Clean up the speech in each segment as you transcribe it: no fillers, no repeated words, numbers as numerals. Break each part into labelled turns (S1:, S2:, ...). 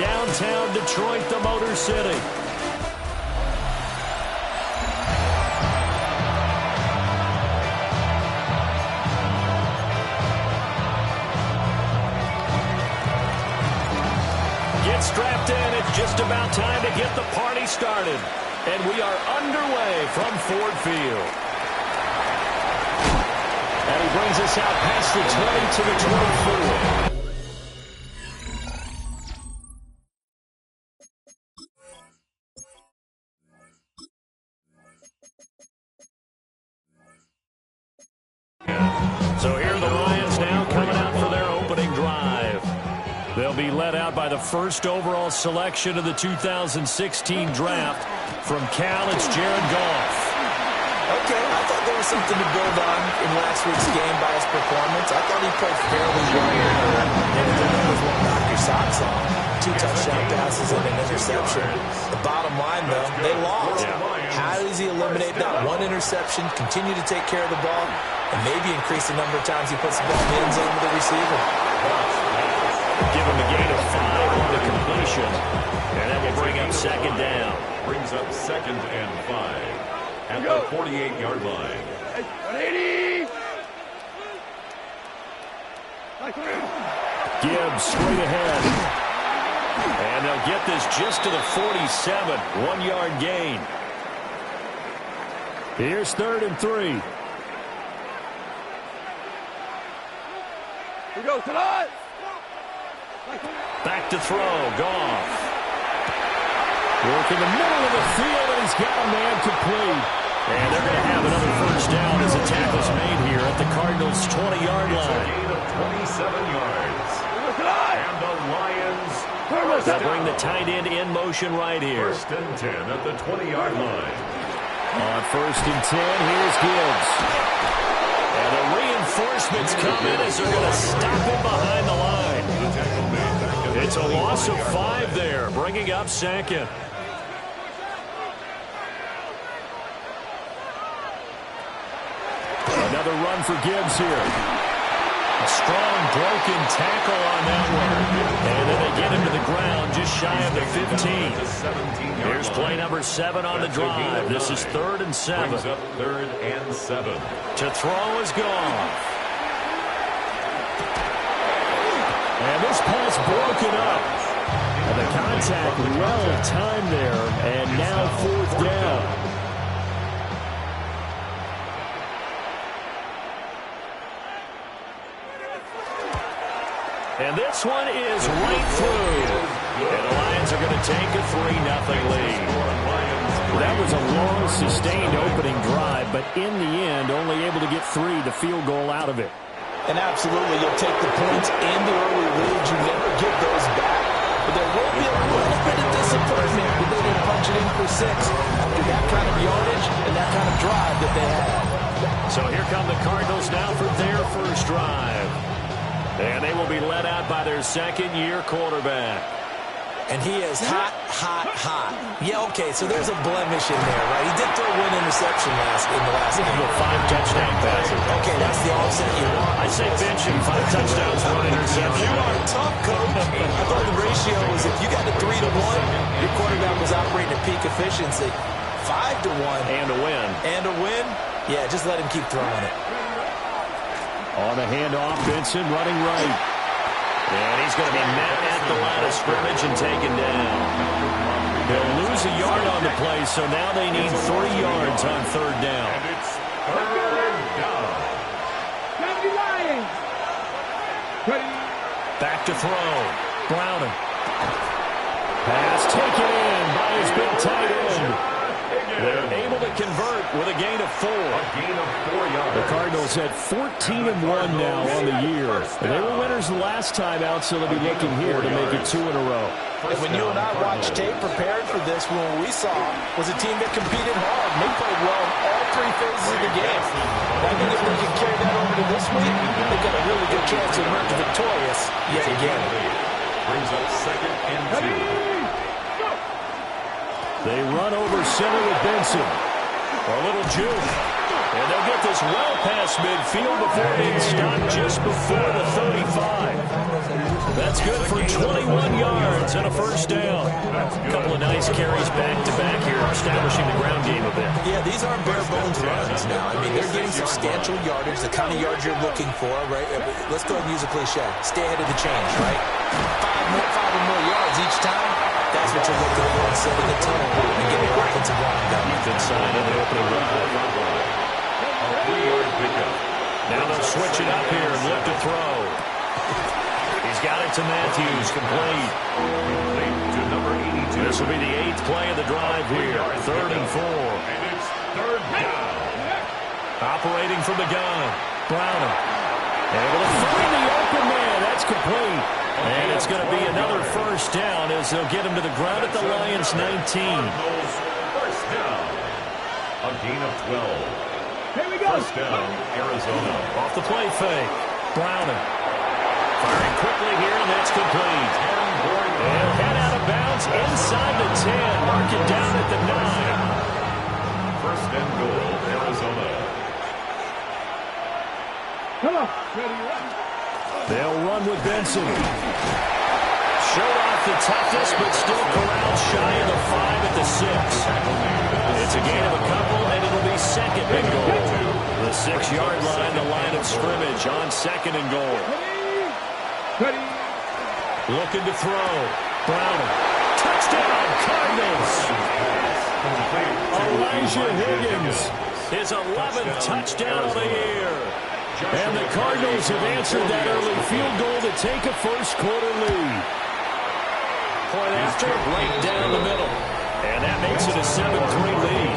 S1: downtown Detroit, the Motor City. Get strapped in. It's just about time to get the party started. And we are underway from Ford Field. And he brings us out past the 20 to the 24. So here are the Lions now coming out for their opening drive. They'll be led out by the first overall selection of the 2016 draft. From Cal, it's Jared Goff.
S2: Okay, I thought there was something to build on in last week's game by his performance. I thought he played fairly well, and the numbers won't knock your socks off. 2 touchdown passes and an interception. The bottom line, though, they lost. How does he eliminate that one interception, continue to take care of the ball, and maybe increase the number of times he puts the ball in the end zone with the receiver?
S1: Give him a gain of 5 on the completion, and that will bring up second down.
S3: Brings up 2nd and 5 at the 48-yard line.
S4: 180.
S1: Gibbs straight ahead. And they'll get this just to the 47. 1-yard gain. Here's 3rd and 3.
S4: We go tonight.
S1: Back to throw. Goff. Work in the middle of the field, and he's got a man complete. And they're going to have another first down as a tackle's made here at the Cardinals' 20-yard line.
S3: A gain of 27 yards. And the Lions
S1: They'll bring the tight end in motion right here.
S3: 1st and 10 at the 20-yard line.
S1: On 1st and 10, here's Gibbs. And the reinforcements come in as they're going to stop him behind the line. It's a loss of 5 there, bringing up 2nd. Another run for Gibbs here. A strong broken tackle on that one. And then they get him to the ground just shy of the 15. Here's play number 7 on the drive. This is 3rd and 7.
S3: Brings up 3rd and 7.
S1: To throw is gone. And this pass broken up. And the contact well timed there. And now 4th down. And this one is right through. And the Lions are going to take a 3-0 lead. That was a long, sustained opening drive, but in the end, only able to get 3, the field goal out of it.
S2: And absolutely, you'll take the points and the early lead. You never get those back. But there will be a little bit of disappointment when they didn't punch it in for 6 after that kind of yardage and that kind of drive that they had.
S1: So here come the Cardinals now for their first drive. And they will be led out by their 2nd-year quarterback.
S2: And he is hot, hot, hot. Yeah, okay, so there's a blemish in there, right? He did throw 1 interception in the last game.
S1: With 5 touchdown passes.
S2: Okay, that's the offset you want.
S1: I say bench him, 5 touchdowns, 1 interception.
S2: You are tough, coach. I thought the ratio was if you got to 3 to 1, your quarterback was operating at peak efficiency. 5 to 1.
S1: And a win.
S2: And a win? Yeah, just let him keep throwing it.
S1: On the handoff, Benson running right. And he's going to be met at the line of scrimmage and taken down. They'll lose a yard on the play, so now they need 3 yards on 3rd down.
S3: And it's 3rd down.
S1: Back to throw. Browning. Pass taken in by his big tight end. They're able to convert with a gain of 4.
S3: A gain of 4 yards.
S1: The Cardinals had 14-1 now on the year. They were winners the last time out, so they'll be looking here to make it 2 in a row.
S2: And when you and I watched tape prepared for this, what we saw was a team that competed hard. And they played well in all 3 phases of the game. I think if they can carry that over to this week, they've got a really good chance to emerge victorious yet again.
S3: Brings up 2nd and 2.
S1: They run over center with Benson. A little juke. And they'll get this well past midfield before being stopped just before the 35. That's good for 21 yards and a first down. A couple of nice carries back-to-back here, establishing the ground game a bit.
S2: Yeah, these aren't bare-bones runs now. I mean, they're getting substantial yardage, the kind of yards you're looking for, right? Let's go ahead and use a cliche. Stay ahead of the change, right? Five or more yards each time. That's what you're looking for in setting the tone and getting your offensive line going.
S1: Good sign of the opening drive.
S3: A 3-yard pickup.
S1: Now they'll switch it up here and look to throw. He's got it to Matthews, complete.
S3: To number 82.
S1: This will be the 8th play of the drive here. 3rd and 4.
S3: And it's 3rd down.
S1: Operating from the gun. Browning. Able to find the open man. That's complete. And it's going to be another first down as they'll get him to the ground at the Lions' 19.
S3: First down. A gain of 12.
S4: Here we go.
S3: First down, Arizona.
S1: Off the play fake. Browning. Firing quickly here, and that's complete. They'll head out of bounds inside the 10. Mark it down at the 9.
S3: First and goal, Arizona.
S4: Come on. Ready, run.
S1: They'll run with Benson. Showed off the toughness, but still corralled shy of the 5 at the 6. It's a gain of a couple, and it'll be 2nd and goal. The 6-yard line, the line of scrimmage on 2nd and goal.
S4: Ready.
S1: Looking to throw. Browning. Touchdown, Cardinals. Elijah Higgins. His 11th touchdown of the year. And the Cardinals have answered that early field goal to take a first-quarter lead. Point after, right down the middle. And that makes it a 7-3 lead.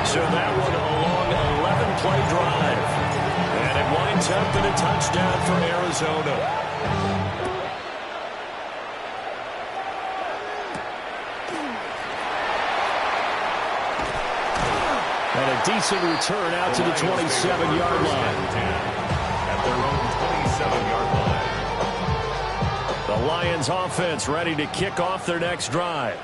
S1: So that one a long 11-play drive. And it winds up in a touchdown for Arizona. And a decent return out to the 27-yard line.
S3: At their own 27-yard line.
S1: The Lions offense ready to kick off their next drive.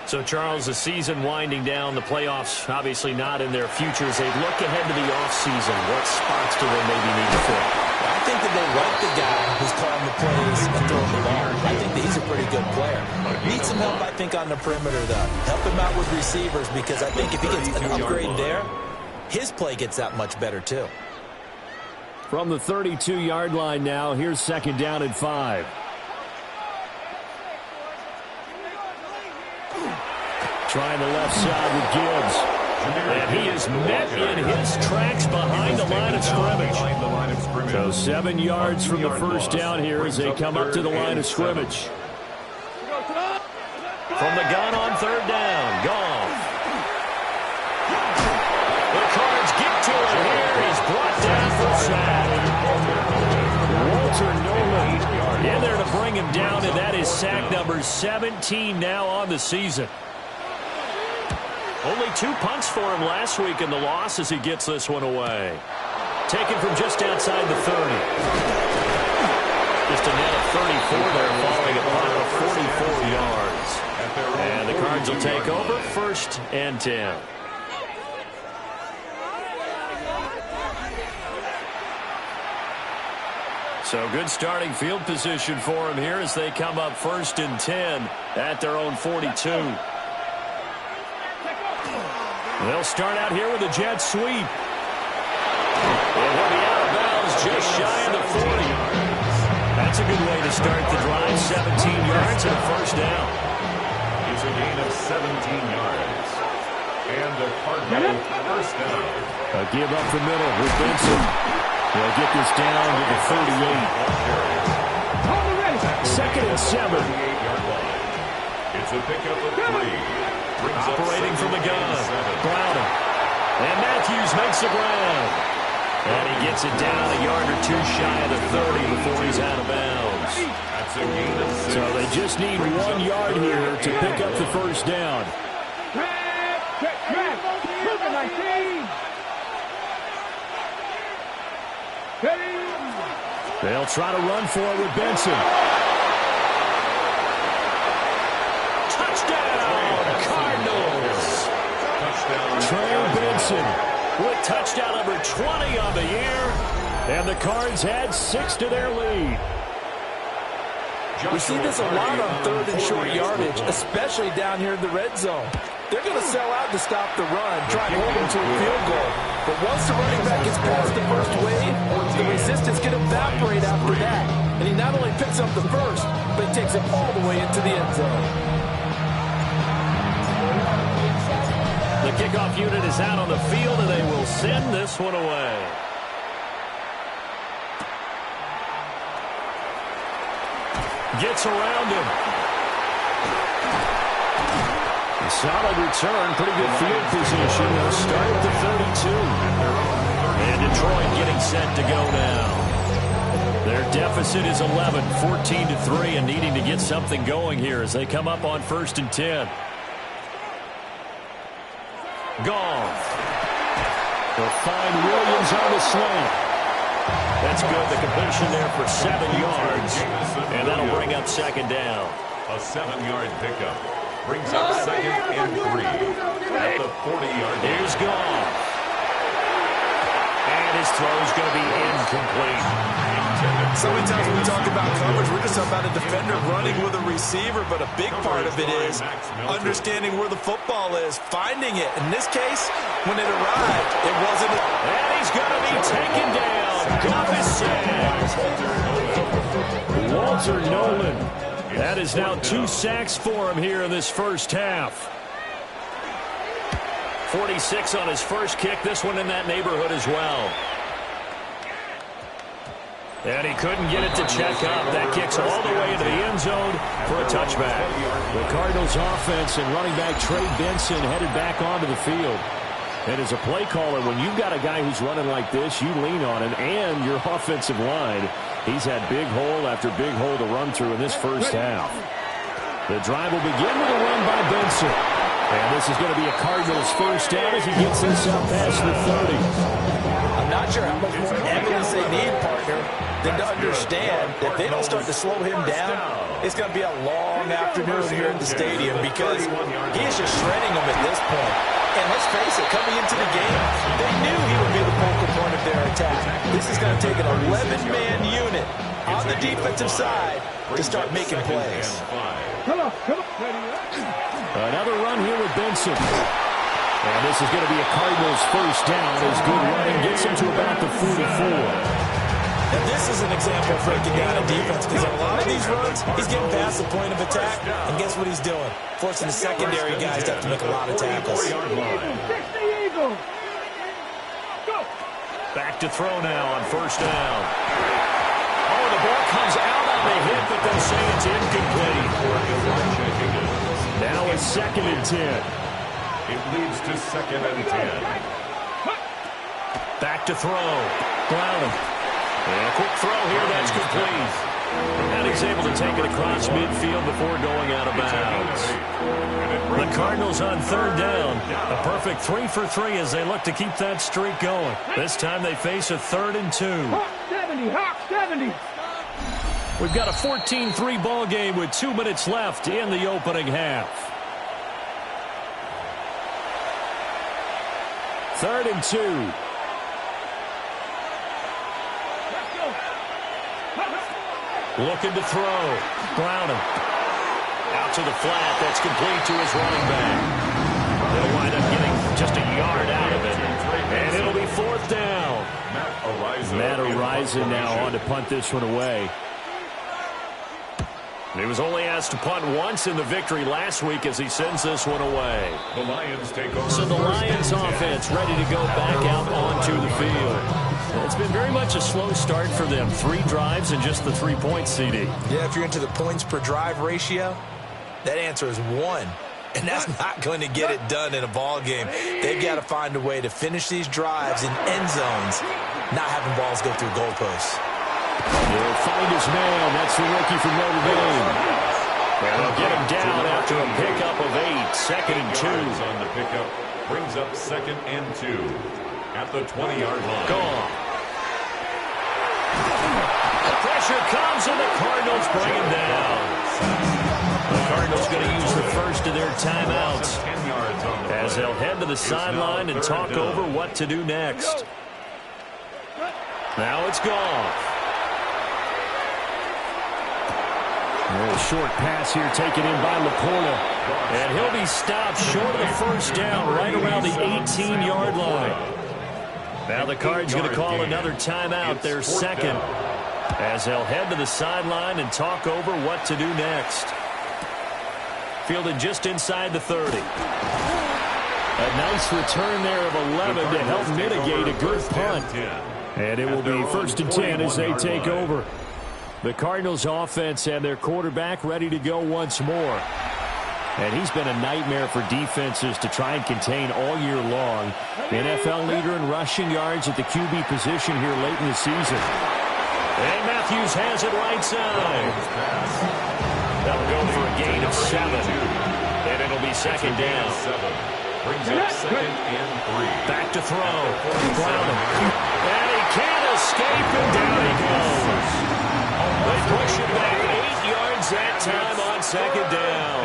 S1: So, Charles, the season winding down, the playoffs obviously not in their future. As they look ahead to the offseason, what spots do they maybe need to fill?
S2: I think that they like the guy who's calling the plays and throwing the ball. I think that he's a pretty good player. Needs some help, I think, on the perimeter, though. Help him out with receivers because I think if he gets an upgrade there, his play gets that much better, too.
S1: From the 32-yard line now, here's 2nd down and 5. Trying the left side with Gibbs. And he is met in his tracks behind the line of scrimmage. So 7 yards from the first down here as they come up to the line of scrimmage. From the gun on 3rd down, Goff. The Cards get to it here. He's brought down for sack. Walter Nolan in there to bring him down, and that is sack number 17 now on the season. Only 2 punts for him last week in the loss as he gets this one away. Taken from just outside the 30. Just a net of 34 there, following a punt of 44 yards. And the Cards will take over 1st and 10. So good starting field position for him here as they come up 1st and 10 at their own 42. They'll start out here with a jet sweep. And he'll be out of bounds just shy of the 40. That's a good way to start the drive. 17 yards and a first down.
S3: It's a gain of 17 yards. And the Cardinals first down.
S1: A give up the middle with Benson. They'll get this down to the 38. 2nd and 7.
S3: It's a pickup of 3.
S1: Operating from the gun. Browning. And Matthews makes the ground. And he gets it down a yard or 2 shy of the 30 before he's out of bounds.
S3: That's a gain of 6.
S1: So they just need 1 yard here to pick up the first down. They'll try to run for it with Benson. Touchdown, Cardinals.
S3: Touchdown.
S1: Trey 20 on the year, and the Cards add 6 to their lead.
S2: We see this a lot on third and short yardage, especially down here in the red zone. They're going to sell out to stop the run, try and hold them to a field goal. But once the running back gets past the first wave, the resistance can evaporate after that. And he not only picks up the first, but he takes it all the way into the end zone.
S1: The kickoff unit is out on the field, and they will send this one away. Gets around him. A solid return, pretty good field position. They'll start at the 32. And Detroit getting set to go now. Their deficit is 11, 14-3, and needing to get something going here as they come up on 1st and 10. Gone. They'll find Williams on the slant. That's good. The completion there for 7 yards. And that'll bring up 2nd down.
S3: A 7-yard pickup brings up 2nd and 3 at the 40-yard line.
S1: Here's Goff. And his throw's going to be incomplete.
S2: So many times when we talk about coverage, we're just about a defender running with a receiver, but a big part of it is understanding where the football is, finding it. In this case, when it arrived, it wasn't.
S1: And he's going to be taken down. Goff is sacked. Walter Nolan. That is now 2 sacks for him here in this first half. 46 on his first kick. This one in that neighborhood as well. And he couldn't get it to check up. That kicks all the way into the end zone for a touchback. The Cardinals offense and running back Trey Benson headed back onto the field. And as a play caller, when you've got a guy who's running like this, you lean on him and your offensive line. He's had big hole after big hole to run through in this first half. The drive will begin with a run by Benson. And this is going to be a Cardinals first down as he gets this up past the 30.
S2: I'm not sure how much more evidence they need, partner, than to understand that they don't start to slow him down. It's going to be a long afternoon here at the stadium because he is just shredding them at this point. And let's face it, coming into the game, they knew he would be the focal point of their attack. This is going to take an 11-man unit on the defensive side to start making plays.
S4: Come on.
S1: Another run here with Benson. And this is going to be a Cardinals first down as good running gets him to about the 44.
S2: Now, this is an example of breaking down a defense because a lot of these runs, he's getting past the point of attack, and guess what he's doing? Forcing the secondary guys to have to make a lot of tackles.
S1: Back to throw now on first down. Oh, the ball comes out on the hit, but they'll say it's incomplete. Now it's 2nd and 10.
S3: It leads to 2nd and 10.
S1: Back to throw. Browning. And a quick throw here, that's complete. And he's able to take it across midfield before going out of bounds. The Cardinals on 3rd down. A perfect 3 for 3 as they look to keep that streak going. This time they face a 3rd and 2.
S4: Hawk 70, Hawk 70.
S1: We've got a 14-3 ball game with 2 minutes left in the opening half. 3rd and 2. Looking to throw. Browning. Out to the flat. That's complete to his running back. They'll wind up getting just a yard out of it. And it'll be 4th down. Matt Araiza now on to punt this one away. He was only asked to punt once in the victory last week as he sends this one away.
S3: The Lions take over.
S1: So the Lions offense ready to go back out onto the field. It's been very much a slow start for them. 3 drives and just the 3 points, CD.
S2: Yeah, if you're into the points per drive ratio, that answer is 1. And that's not going to get it done in a ball game. They've got to find a way to finish these drives in end zones, not having balls go through goalposts.
S1: He'll find his man. That's the rookie from Notre Dame. And they'll get him down after a pickup of 8. 2nd and 2.
S3: On the pickup brings up 2nd and 2 at the 20-yard line.
S1: Gone. The pressure comes and the Cardinals bring him down. The Cardinals going to use the first of their timeouts as they'll head to the sideline and talk over what to do next. Now it's Goff. A short pass here taken in by Laporta. And he'll be stopped short of the first down right around the 18-yard line. Now the Cards going to call another timeout, their second, as they'll head to the sideline and talk over what to do next. Fielded just inside the 30. A nice return there of 11 to help mitigate a good punt. And it will be 1st and 10 as they take over. The Cardinals offense and their quarterback ready to go once more. And he's been a nightmare for defenses to try and contain all year long. NFL leader in rushing yards at the QB position here late in the season. And Matthews has it right side. That'll go for a gain of 7. And it'll be 2nd down.
S3: Brings up 2nd and 3.
S1: Back to throw. Brown. And he can't escape, and down he goes. They push it back 8 yards that time on 2nd down.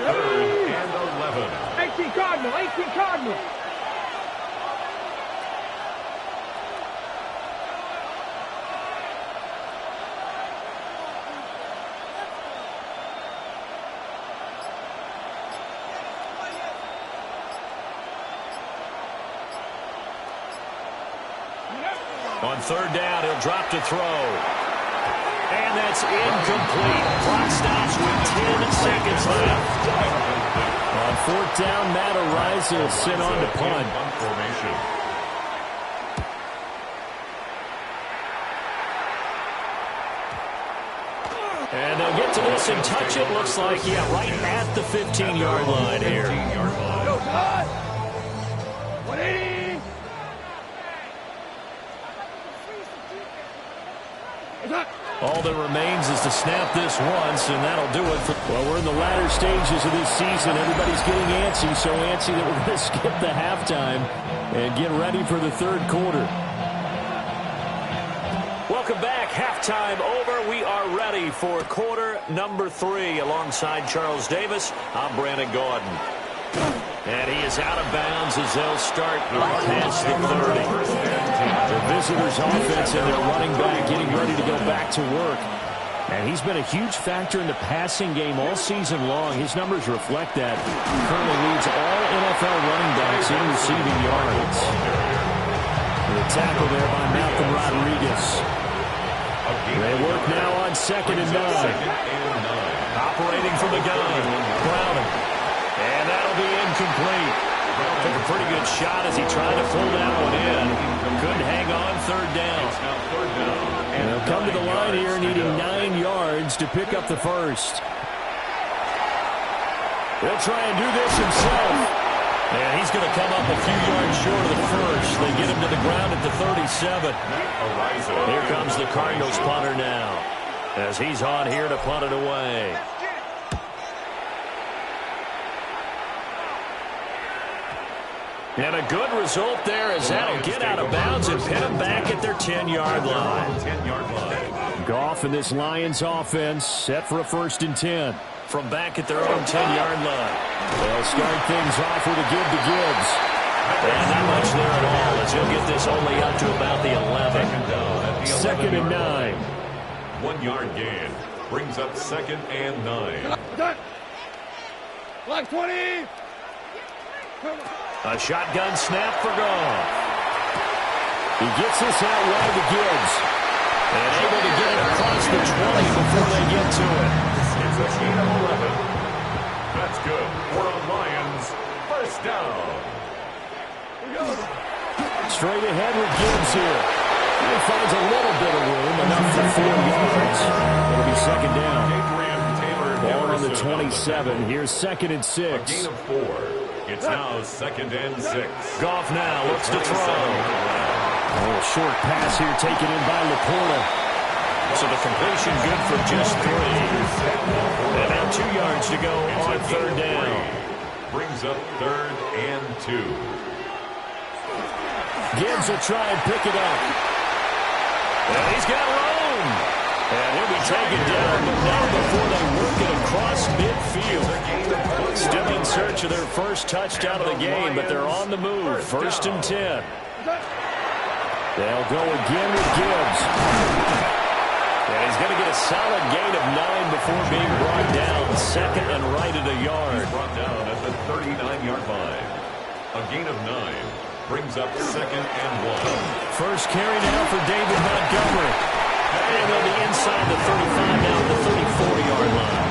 S3: 3rd and 11.
S4: 18 Cardinal, 18 Cardinal.
S1: On 3rd down, he'll drop to throw. And that's incomplete. Clock stops with 10 seconds left. On 4th down, Matt Araiza will sit on to punt. And they'll get to this and touch it. Looks like, yeah, right at the 15-yard line here.
S4: 180.
S1: All that remains is to snap this once, and that'll do it. Well, we're in the latter stages of this season. Everybody's getting antsy, so antsy that we're going to skip the halftime and get ready for the 3rd quarter. Welcome back. Halftime over. We are ready for quarter number 3. Alongside Charles Davis, I'm Brandon Gaudin. And he is out of bounds as they'll start past the 30. The visitors' offense and their running back getting ready to go back to work. And he's been a huge factor in the passing game all season long. His numbers reflect that. He currently leads all NFL running backs in receiving yards. The tackle there by Malcolm Rodriguez. They work now on 2nd and 9. Operating from the gun. Browning. And that'll be incomplete. Took a pretty good shot as he tried to pull that one in. Couldn't hang on 3rd down. And they'll come to the line here needing 9 yards to pick up the first. He'll try and do this himself. And he's going to come up a few yards short of the first. They get him to the ground at the 37. Here comes the Cardinals punter now, as he's on here to punt it away. And a good result there as that'll get out of bounds and pin them back at their 10-yard line. Goff and this Lions offense set for a 1st and 10 from back at their own 10-yard line. They'll start things off with a give to Gibbs. And not much there at all as he'll get this only up to about the 11. 2nd and 9.
S3: 1-yard gain brings up 2nd and 9.
S4: Done. Block 20.
S1: A shotgun snap for Goff. He gets this out wide to Gibbs. And able to get it across the 20 before they get to it.
S3: It's a gain of 11. That's good for the Lions. 1st down.
S1: Straight ahead with Gibbs here. He finds a little bit of room, enough for 4 yards. It'll be 2nd down. Ball on the 27. Here's 2nd and 6.
S3: A gain of 4. It's now 2nd and 6.
S1: Goff now looks to throw. A short pass here taken in by Laporta. So the completion good for just 3. And now 2 yards to go on 3rd down.
S3: Brings up 3rd and 2.
S1: Gibbs will try and pick it up. And he's got room. And he'll be taken down, but not before they work it across midfield. Still in search of their first touchdown of the game, but they're on the move. 1st and 10. They'll go again with Gibbs. And he's going to get a solid gain of 9 before being brought down. Second and right at a yard.
S3: He's brought down at the 39-yard line. A gain of 9 brings up second and 1.
S1: First carry now for David Montgomery. And they'll be inside the 35 now at the 34-yard line.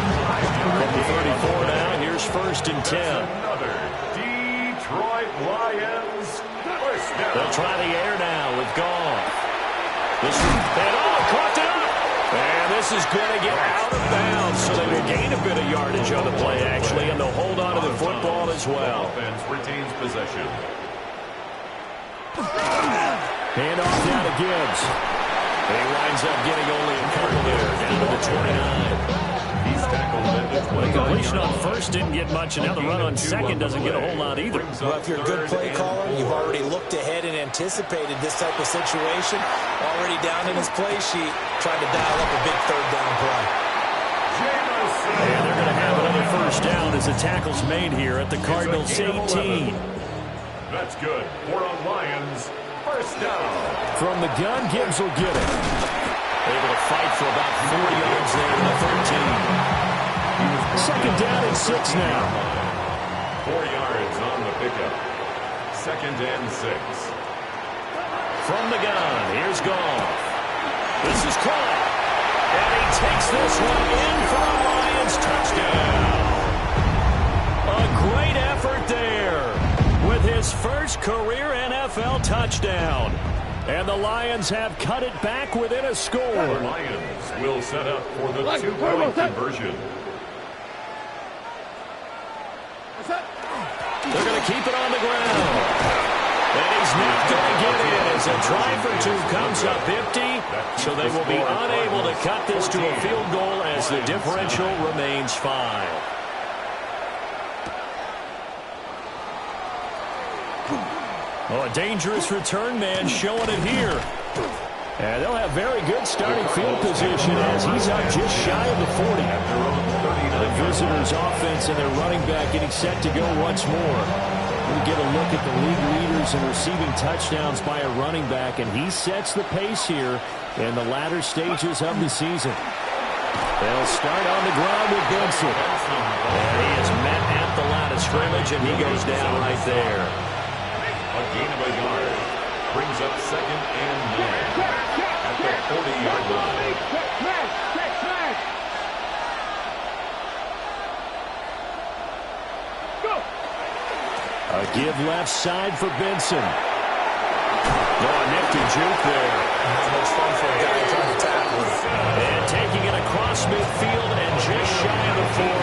S1: From the 34 now, here's first and 10.
S3: Another Detroit Lions first down.
S1: They'll try the air now with Goff. This caught it up. And this is going to get out of bounds, so they will gain a bit of yardage on the play, actually, and they'll hold on to the football as well.
S3: Offense retains possession.
S1: Hand off now to Gibbs. He winds up getting only a couple there, down to the 29.
S3: He's tackled at the 29.
S1: Completion on first didn't get much, and now the run on second doesn't get a whole lot either.
S2: Well, if you're a good play caller, you've already looked ahead and anticipated this type of situation. Already down in his play sheet, trying to dial up a big third down play.
S1: And they're going to have another first down as the tackle's made here at the Cardinals' 18.
S3: That's good for a Lions first down.
S1: From the gun, Gibbs will get it. Able to fight for about 4 yards there in the 13. Second down and 6 now.
S3: 4 yards on the pickup. Second and 6.
S1: From the gun, here's Goff. This is caught. And he takes this one in for a Lions touchdown. A great effort there with his first career NFL touchdown. And the Lions have cut it back within a score.
S3: The Lions will set up for the two-point conversion.
S1: They're going to keep it on the ground. And he's not going to get in as a try for 2 comes up empty. So they will be unable to cut this to a field goal as the differential remains 5. Oh, a dangerous return man showing it here. And they'll have very good starting field position as he's up just shy of the 40. The visitors' offense and their running back getting set to go once more. We get a look at the league leaders in receiving touchdowns by a running back, and he sets the pace here in the latter stages of the season. They'll start on the ground with Benson. And he is met at the line of scrimmage, and he goes down right there.
S3: A gain of a yard brings up second and 9 at the 40-yard line.
S1: A give left side for Benson. No, a nifty juke there.
S2: Not much fun for a guy trying to tackle him.
S1: And taking it across midfield and just shy of the 40.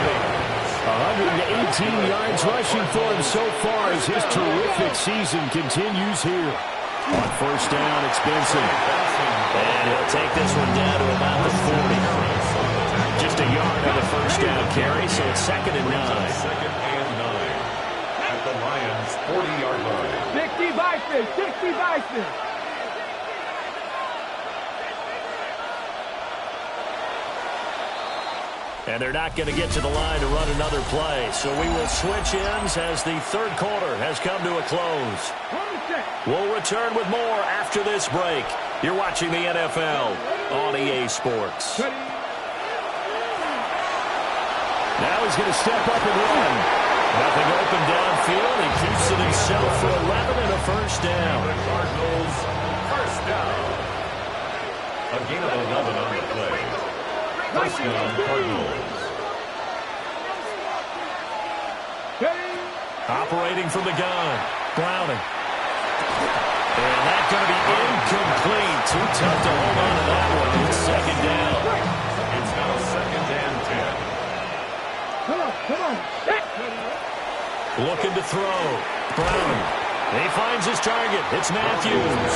S1: 118 yards rushing for him so far as his terrific season continues here. On first down, it's Benson. And he'll take this one down to about the 40. Just a yard on the first down carry, so it's second and 9.
S3: Second and 9 at the Lions' 40-yard line.
S4: 60 Bison, 60 Bison.
S1: And they're not going to get to the line to run another play. So we will switch ends as the third quarter has come to a close. We'll return with more after this break. You're watching the NFL on EA Sports. Now he's going to step up and run. Nothing open downfield. He keeps it himself for 11 and a first down.
S3: The Cardinals first down. A gain of 11 on the play. First down, Cardinals.
S1: Operating from the gun. Browning. And that's going to be incomplete. Too tough to hold on to that one. It's second down.
S3: It's now second and 10.
S4: Come on.
S1: Looking to throw. Browning. He finds his target. It's Matthews.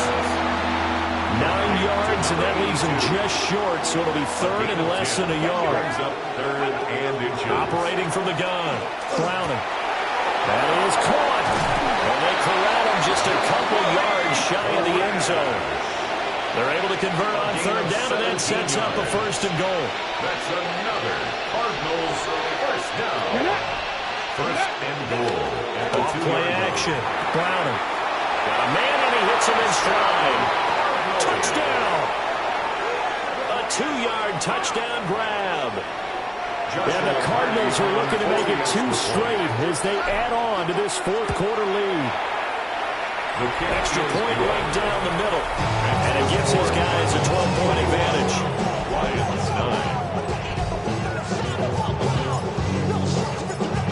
S1: 9 yards, and that leaves him just short, so it'll be third and less than a yard.
S3: Brings up third and inches.
S1: Operating from the gun. Browning. That is caught. And they corral him just a couple yards shy of the end zone. They're able to convert on third down, and that sets up a first and goal.
S3: That's another Cardinals first down. First and goal at the
S1: Off play
S3: 2-yard line.
S1: action. Browning. Got a man, and he hits him in stride. Touchdown. A 2-yard touchdown grab. And the Cardinals are looking to make it 2 straight as they add on to this fourth-quarter lead. Extra point right down the middle. And it gives his guys a 12-point advantage.
S3: Lions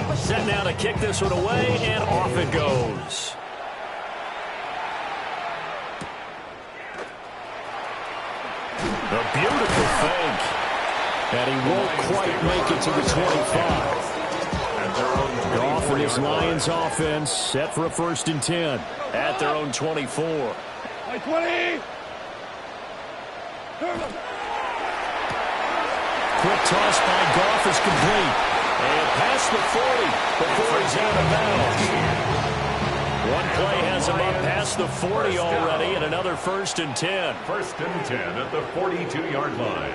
S3: 9.
S1: Set now to kick this one away, and off it goes. A beautiful fake. And he won't quite make it to the 25. Goff and his Lions offense set for a 1st and 10 at their own 24.
S4: 20.
S1: Quick toss by Goff is complete. And past the 40 before he's out of bounds. One play has him up past the 40 already, and another 1st and 10.
S3: 1st and 10 at the 42-yard line.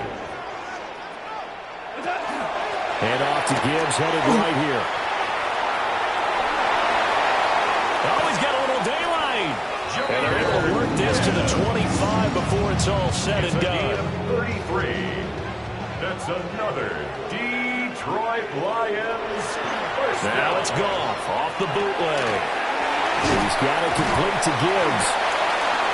S1: Hand off to Gibbs, headed right here. Oh, he's got a little daylight. And they're able to work this to the 25 before it's all said and done.
S3: 33. That's another Detroit Lions first down.
S1: Now it's Goff off the bootleg. He's got it complete to Gibbs.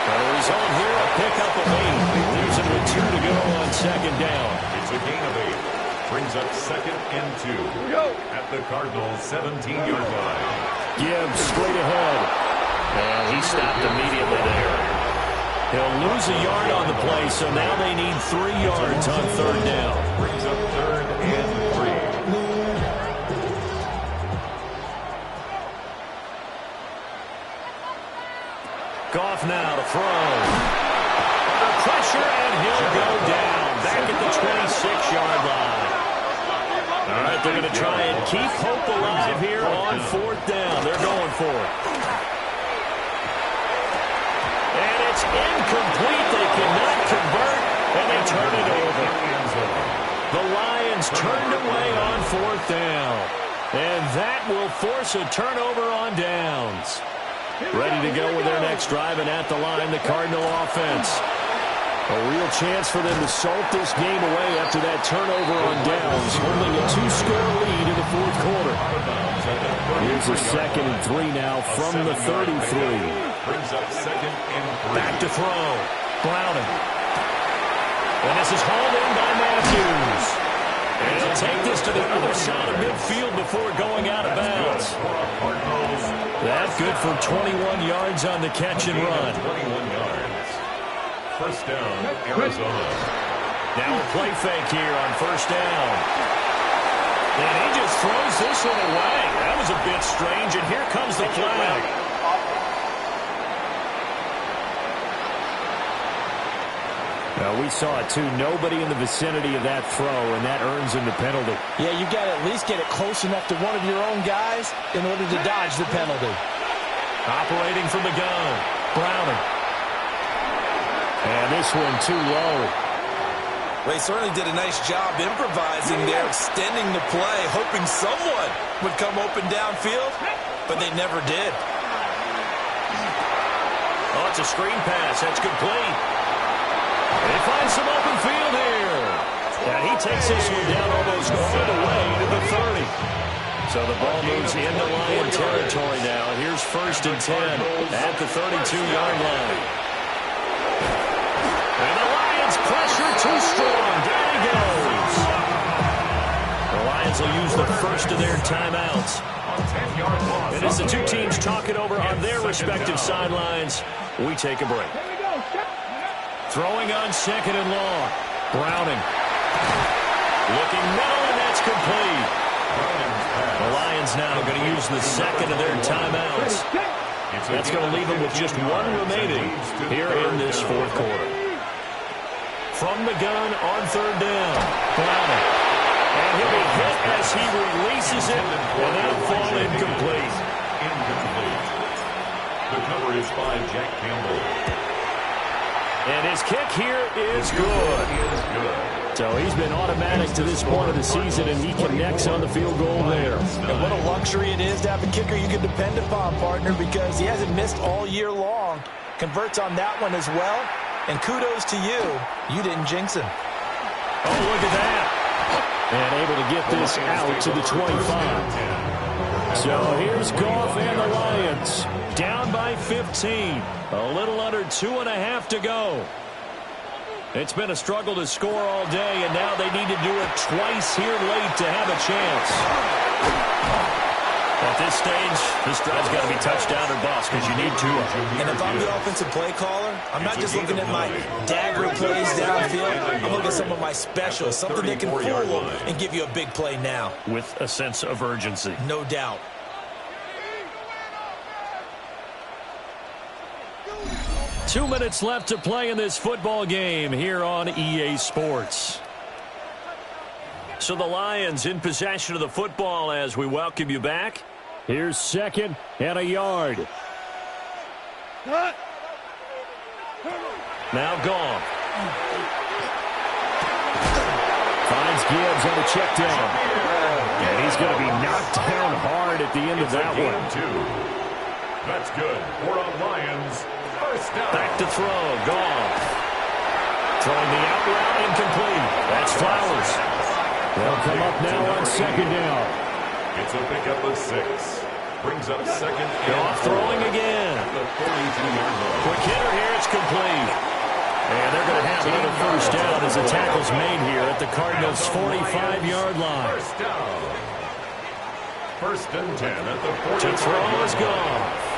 S1: The result here, a pickup of 8. He leaves it with 2 to go on 2nd down.
S3: It's a gain of 8. Brings up 2nd and 2 at the Cardinals' 17-yard line.
S1: Gibbs straight ahead. And he stopped immediately there. He'll lose a yard on the play, so now they need 3 yards on 3rd down.
S3: Brings up 3rd and 3.
S1: Goff now to throw. The pressure, and he'll go down. Back at the 26-yard line. All right, they're going to try and keep hope alive here on 4th down. They're going for it. And it's incomplete. They cannot convert, and they turn it over. The Lions turned away on 4th down. And that will force a turnover on downs. Ready to go with their next drive, and at the line, the Cardinal offense. A real chance for them to salt this game away after that turnover on downs, holding a 2-score lead in the 4th quarter. Here's a 2nd and 3 now from the 33.
S3: Brings up 2nd and 3.
S1: Back to throw. Browning. And this is hauled in by Matthews. And he'll take this to the other side of midfield before going out of bounds. That's good for 21 yards on the catch and run.
S3: 21 yards. 1st down, Arizona.
S1: Now a play fake here on 1st down. And he just throws this one away. That was a bit strange, and here comes the flag. Now we saw it too. Nobody in the vicinity of that throw, and that earns him the penalty.
S2: Yeah, you got to at least get it close enough to one of your own guys in order to dodge the penalty.
S1: Operating from the gun, Browning. And this one too low.
S2: They certainly did a nice job improvising there, extending the play, hoping someone would come open downfield, but they never did.
S1: Oh, it's a screen pass. That's complete. They find some open field here. And he takes this one down almost all the way to the 30. So the ball moves into Lion territory now. Here's 1st and 10 at the 32-yard line. And the Lions pressure too strong. Down he goes. The Lions will use the first of their timeouts. And as the two teams talk it over on their respective sidelines, we take a break. Throwing on 2nd and long. Browning. Looking middle, and that's complete. The Lions now going to use the 2nd of their timeouts. That's going to leave them with just 1 remaining here in this 4th quarter. From the gun on 3rd down. Browning. And he'll be hit as he releases it, and that'll fall incomplete.
S3: The cover is by Jack Campbell.
S1: And his kick here is good. So he's been automatic to this point of the season, and he connects on the field goal there.
S2: And what a luxury it is to have a kicker you can depend upon, partner, because he hasn't missed all year long. Converts on that one as well. And kudos to you. You didn't jinx him.
S1: Oh, look at that. And able to get this out to the 25. So here's Goff and the Lions. Down by 15. A little under 2.5 to go. It's been a struggle to score all day, and now they need to do it twice here late to have a chance. At this stage, this drive's got to be touchdown or bust because you need two.
S2: And if I'm the offensive play caller, I'm not just looking at my dagger plays downfield. I'm looking at some of my specials, something that can fool them and give you a big play now.
S1: With a sense of urgency.
S2: No doubt.
S1: Two minutes left to play in this football game here on EA Sports. So the Lions in possession of the football as we welcome you back. Here's 2nd and a yard. Now Goff. Finds Gibbs on the check down. And he's going to be knocked down hard at the end of that one.
S3: That's good. For a Lions. First down.
S1: Back to throw. Goff. Throwing the out route incomplete. That's Flowers. They'll come up now on 2nd down.
S3: It's a pickup of 6. Brings up 2nd.
S1: Goff throwing again. Quick hitter here. It's complete. And they're going to have another first down as the tackle's made here at the Cardinals' 45-yard line.
S3: First down. 1st and 10 at the 40.
S1: To throw is Goff.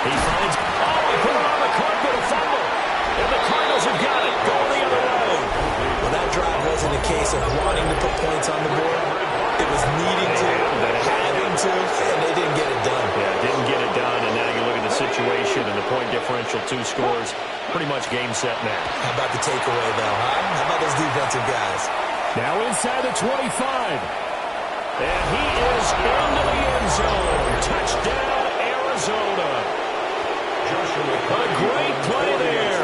S1: He finds... Oh, he put it on the carpet, a fumble. And the Cardinals have got it. Going the other way.
S2: Well, that drive wasn't a case of wanting to put points on the board. It was needing to, having to, and they didn't get it done.
S1: Yeah, didn't get it done, and now you look at the situation and the point differential, 2 scores, pretty much game, set, match.
S2: How about the takeaway, though, huh? How about those defensive guys?
S1: Now inside the 25. And he is into the end zone. Touchdown, Arizona. A great play there.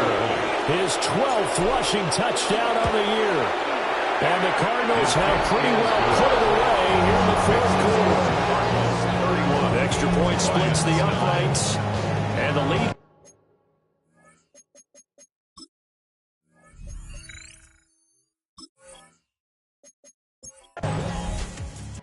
S1: His 12th rushing touchdown on the year. And the Cardinals have pretty well put it away here in the 4th quarter. 31. Extra point splits the uprights. And the lead.